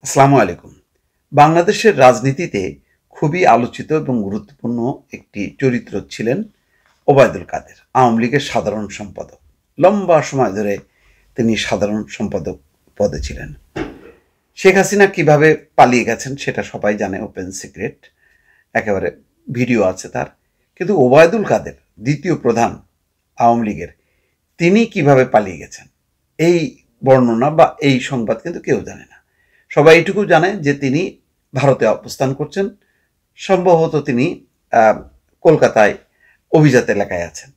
আসসালামু আলাইকুম। বাংলাদেশের রাজনীতিতে খুবই আলোচিত এবং গুরুত্বপূর্ণ একটি চরিত্র ছিলেন ওবায়দুল কাদের, আওয়ামী লীগের সাধারণ সম্পাদক। লম্বা সময় ধরে তিনি সাধারণ সম্পাদক পদে ছিলেন। শেখ হাসিনা কিভাবে পালিয়ে গেছেন সেটা সবাই জানে, ওপেন সিক্রেট, একেবারে ভিডিও আছে তার। কিন্তু ওবায়দুল কাদের, দ্বিতীয় প্রধান আওয়ামী লীগের, তিনি কিভাবে পালিয়ে গেছেন এই বর্ণনা বা এই সংবাদ কিন্তু কেউ জানে না। সবাই এটুকু জানে যে তিনি ভারতে অবস্থান করছেন, সম্ভবত তিনি কলকাতায় অভিজাত এলাকায় আছেন।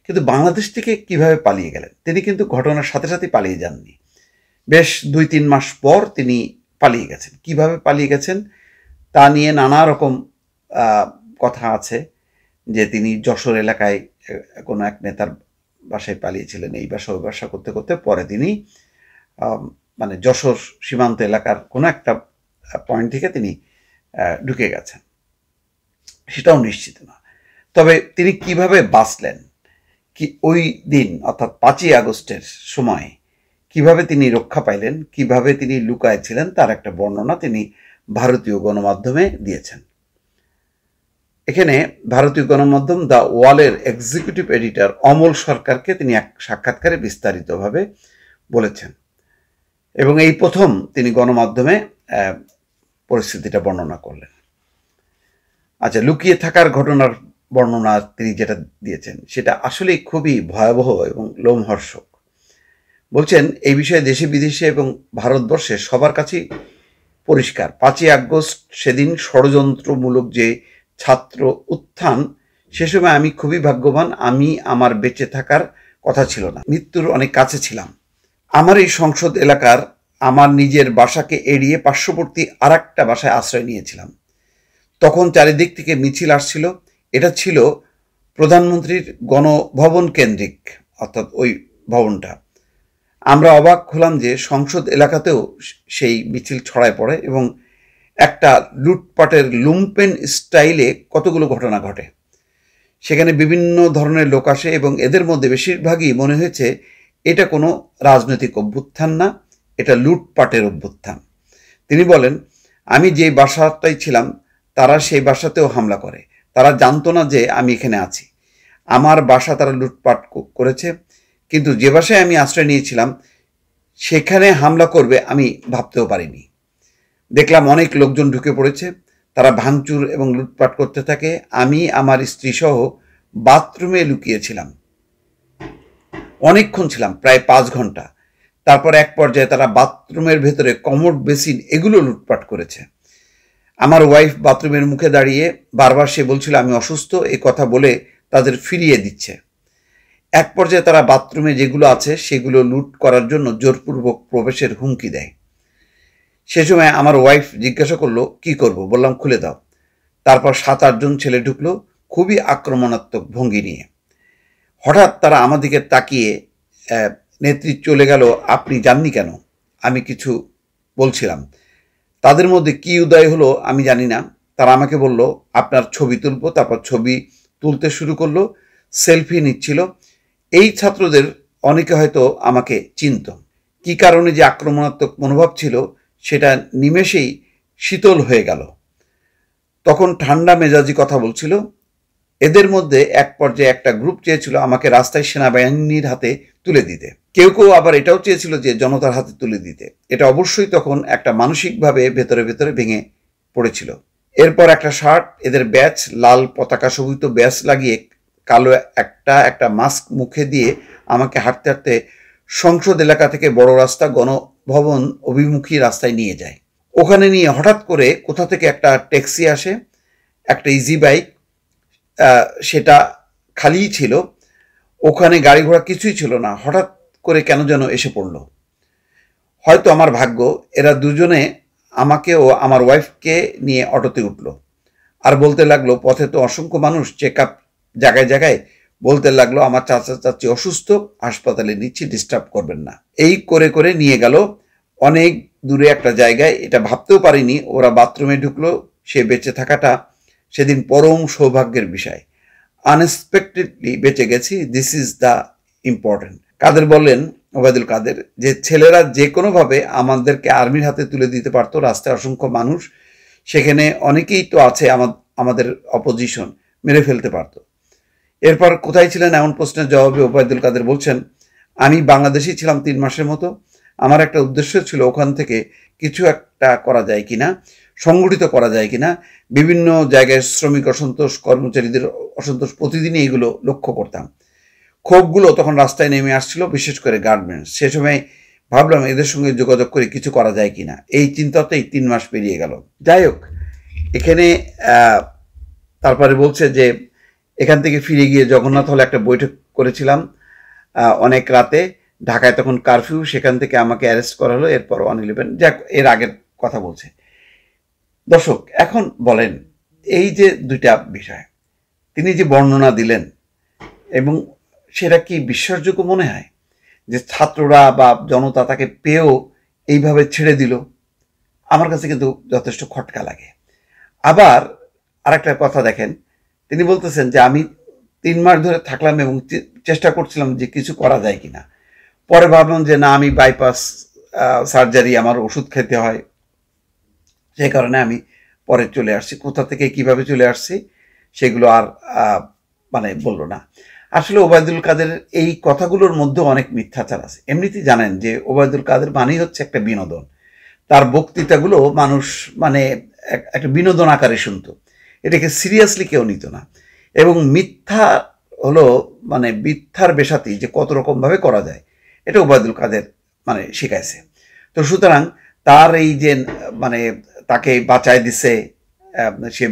কিন্তু বাংলাদেশ থেকে কিভাবে পালিয়ে গেলেন? তিনি কিন্তু ঘটনার সাথে সাথে পালিয়ে যাননি। বেশ 2-3 মাস পর তিনি পালিয়ে গেছেন। কিভাবে পালিয়ে গেছেন তা নিয়ে নানা রকম কথা আছে, যে তিনি যশোর এলাকায় কোনো এক নেতার বাসায় পালিয়েছিলেন, এই বাসা ওই বাসা করতে করতে পরে তিনি মানে যশোর সীমান্ত এলাকার কোনো একটা পয়েন্ট থেকে তিনি ঢুকে গেছেন, সেটাও নিশ্চিত না। তবে তিনি কিভাবে বাঁচলেন, কি ওই দিন অর্থাৎ 5ই আগস্টের সময় কিভাবে তিনি রক্ষা পাইলেন, কিভাবে তিনি লুকায় ছিলেন, তার একটা বর্ণনা তিনি ভারতীয় গণমাধ্যমে দিয়েছেন। এখানে ভারতীয় গণমাধ্যম দ্য ওয়ালের এক্সিকিউটিভ এডিটর অমল সরকারকে তিনি এক সাক্ষাৎকারে বিস্তারিতভাবে বলেছেন, এবং এই প্রথম তিনি গণমাধ্যমে পরিস্থিতিটা বর্ণনা করলেন। আচ্ছা, লুকিয়ে থাকার ঘটনার বর্ণনা তিনি যেটা দিয়েছেন সেটা আসলেই খুবই ভয়াবহ এবং লোমহর্ষক। বলছেন, এই বিষয়ে দেশে বিদেশে এবং ভারতবর্ষে সবার কাছেই পরিষ্কার, 5ই আগস্ট সেদিন ষড়যন্ত্রমূলক যে ছাত্র উত্থান, সে সময় আমি খুবই ভাগ্যবান। আমি আমার বেঁচে থাকার কথা ছিল না, মৃত্যুর অনেক কাছে ছিলাম। আমার এই সংসদ এলাকার আমার নিজের বাসাকে এড়িয়ে পার্শ্ববর্তী আর একটা বাসায় আশ্রয় নিয়েছিলাম। তখন চারিদিক থেকে মিছিল আসছিল। এটা ছিল প্রধানমন্ত্রীর গণভবন কেন্দ্রিক, অর্থাৎ ওই ভবনটা। আমরা অবাক হলাম যে সংসদ এলাকাতেও সেই মিছিল ছড়ায় পড়ে এবং একটা লুটপাটের লুম্পেন স্টাইলে কতগুলো ঘটনা ঘটে। সেখানে বিভিন্ন ধরনের লোক আসে এবং এদের মধ্যে বেশিরভাগই মনে হয়েছে এটা কোনো রাজনৈতিক অভ্যুত্থান না, এটা লুটপাটের অভ্যুত্থান। তিনি বলেন, আমি যে বাসাটায় ছিলাম তারা সেই বাসাতেও হামলা করে। তারা জানতো না যে আমি এখানে আছি। আমার বাসা তারা লুটপাট করেছে, কিন্তু যে বাসায় আমি আশ্রয় নিয়েছিলাম সেখানে হামলা করবে আমি ভাবতেও পারিনি। দেখলাম অনেক লোকজন ঢুকে পড়েছে, তারা ভাঙচুর এবং লুটপাট করতে থাকে। আমি আমার স্ত্রী সহ বাথরুমে লুকিয়েছিলাম, অনেকক্ষণ ছিলাম, প্রায় 5 ঘন্টা। তারপর এক পর্যায়ে তারা বাথরুমের ভেতরে কমোড বেসিন এগুলো লুটপাট করেছে। আমার ওয়াইফ বাথরুমের মুখে দাঁড়িয়ে বারবার সে বলছিল আমি অসুস্থ, এই কথা বলে তাদের ফিরিয়ে দিচ্ছে। এক পর্যায়ে তারা বাথরুমে যেগুলো আছে সেগুলো লুট করার জন্য জোরপূর্বক প্রবেশের হুমকি দেয়। সে সময় আমার ওয়াইফ জিজ্ঞাসা করলো কি করব, বললাম খুলে দাও। তারপর 7-8 জন ছেলে ঢুকলো খুবই আক্রমণাত্মক ভঙ্গি নিয়ে। হঠাৎ তারা আমাদিকে তাকিয়ে নেত্রী চলে গেল, আপনি যাননি কেন? আমি কিছু বলছিলাম। তাদের মধ্যে কি উদয় হলো আমি জানি না। তারা আমাকে বলল আপনার ছবি তুলবো। তারপর ছবি তুলতে শুরু করলো, সেলফি নিচ্ছিল। এই ছাত্রদের অনেকে হয়তো আমাকে চিনত। কি কারণে যে আক্রমণাত্মক মনোভাব ছিল সেটা নিমেষেই শীতল হয়ে গেল। তখন ঠান্ডা মেজাজি কথা বলছিল। এদের মধ্যে এক পর্যায়ে একটা গ্রুপ চেয়েছিল আমাকে রাস্তায় সেনাবাহিনীর হাতে তুলে দিতে। কেউ কেউ আবার এটাও চেয়েছিল যে জনতার হাতে তুলে দিতে। এটা অবশ্যই তখন একটা মানসিকভাবে ভেতরে ভেতরে ভেঙে পড়েছিল। এরপর একটা শার্ট, এদের ব্যাচ, লাল পতাকা শোভিত ব্যাচ লাগিয়ে কালো একটা মাস্ক মুখে দিয়ে আমাকে হাঁটতে হাঁটতে সংসদ এলাকা থেকে বড় রাস্তা গণভবন অভিমুখী রাস্তায় নিয়ে যায়। ওখানে নিয়ে হঠাৎ করে কোথা থেকে একটা ট্যাক্সি আসে, একটা ইজি বাইক, সেটা খালিই ছিল। ওখানে গাড়ি ঘোড়া কিছুই ছিল না। হঠাৎ করে কেন যেন এসে পড়ল। হয়তো আমার ভাগ্য, এরা দুজনে আমাকে ও আমার ওয়াইফকে নিয়ে অটোতে উঠল আর বলতে লাগলো, পথে তো অসংখ্য মানুষ, চেক আপ জায়গায় জায়গায়। বলতে লাগলো আমার চাচা চাচি অসুস্থ, হাসপাতালে নিচ্ছি, ডিস্টার্ব করবেন না। এই করে করে নিয়ে গেল অনেক দূরে একটা জায়গায়। এটা ভাবতেও পারিনি ওরা বাথরুমে ঢুকলো। সে বেঁচে থাকাটা সেদিন পরম সৌভাগ্যের বিষয়। আনএক্সপেক্টেডলি বেঁচে গেছি, দিস ইজ দ্য ইম্পর্টেন্ট। কাদের বললেন, ওবায়দুল কাদের, যে ছেলেরা যে কোনোভাবে আমাদেরকে আর্মির হাতে তুলে দিতে পারতো, রাস্তায় অসংখ্য মানুষ, সেখানে অনেকেই তো আছে আমাদের অপোজিশন, মেরে ফেলতে পারতো। এরপর কোথায় ছিলেন এমন প্রশ্নের জবাবে ওবায়দুল কাদের বলছেন, আমি বাংলাদেশেই ছিলাম 3 মাসের মতো। আমার একটা উদ্দেশ্য ছিল ওখান থেকে কিছু একটা করা যায় কিনা, সংগঠিত করা যায় কিনা। বিভিন্ন জায়গায় শ্রমিক অসন্তোষ, কর্মচারীদের অসন্তোষ, প্রতিদিনই এগুলো লক্ষ্য করতাম। ক্ষোভগুলো তখন রাস্তায় নেমে আসছিল, বিশেষ করে গার্মেন্টস। সে সময় ভাবলাম এদের সঙ্গে যোগাযোগ করে কিছু করা যায় কিনা। এই চিন্তাতেই 3 মাস পেরিয়ে গেল। যাই হোক, এখানে তারপরে বলছে যে এখান থেকে ফিরে গিয়ে জগন্নাথ হলে একটা বৈঠক করেছিলাম অনেক রাতে। ঢাকায় তখন কারফিউ, সেখান থেকে আমাকে অ্যারেস্ট করা হলো। এরপর 111, যাক, এর আগের কথা বলছে। দর্শক, এখন বলেন, এই যে দুইটা বিষয় তিনি যে বর্ণনা দিলেন, এবং সেটা কি বিশ্বাসযোগ্য মনে হয় যে ছাত্ররা বা জনতা তাকে পেয়েও এইভাবে ছেড়ে দিল? আমার কাছে কিন্তু যথেষ্ট খটকা লাগে। আবার আরেকটা কথা দেখেন, তিনি বলতেছেন যে আমি 3 মাস ধরে থাকলাম এবং চেষ্টা করছিলাম যে কিছু করা যায় কিনা। পরে ভাবলাম যে না, আমি বাইপাস সার্জারি, আমার ওষুধ খেতে হয়, সেই কারণে আমি পরে চলে আসছি। কোথা থেকে কিভাবে চলে আসছি সেগুলো আর মানে বললো না। আসলে ওবায়দুল কাদের এই কথাগুলোর মধ্যে অনেক মিথ্যাচার আছে। এমনিতেই জানেন যে ওবায়দুল কাদের মানেই হচ্ছে একটা বিনোদন। তার বক্তৃতাগুলো মানুষ মানে একটা বিনোদন আকারে শুনতো, এটাকে সিরিয়াসলি কেউ নিত না। এবং মিথ্যা হলো মানে মিথ্যার বেশাতি যে কত রকমভাবে করা যায়, এটা ওবায়দুল কাদের মানে শিখাইছে। তো সুতরাং তার এই যে মানে তাকে বাঁচায় দিছে, সে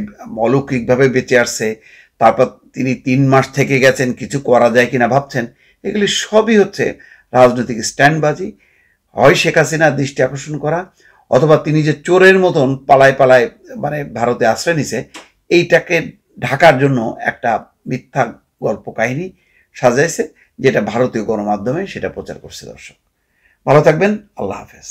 অলৌকিকভাবে বেঁচে আসছে, তারপর তিনি 3 মাস থেকে গেছেন, কিছু করা যায় কিনা ভাবছেন, এগুলি সবই হচ্ছে রাজনৈতিক স্ট্যান্ডবাজি। হয় শেখ হাসিনার দৃষ্টি আকর্ষণ করা, অথবা তিনি যে চোরের মতন পালায় পালায় মানে ভারতে আশ্রয় নিছে, এইটাকে ঢাকার জন্য একটা মিথ্যা গল্প কাহিনী সাজাইছে, যেটা ভারতীয় গণমাধ্যমে সেটা প্রচার করছে। দর্শক, ভালো থাকবেন। আল্লাহ হাফেজ।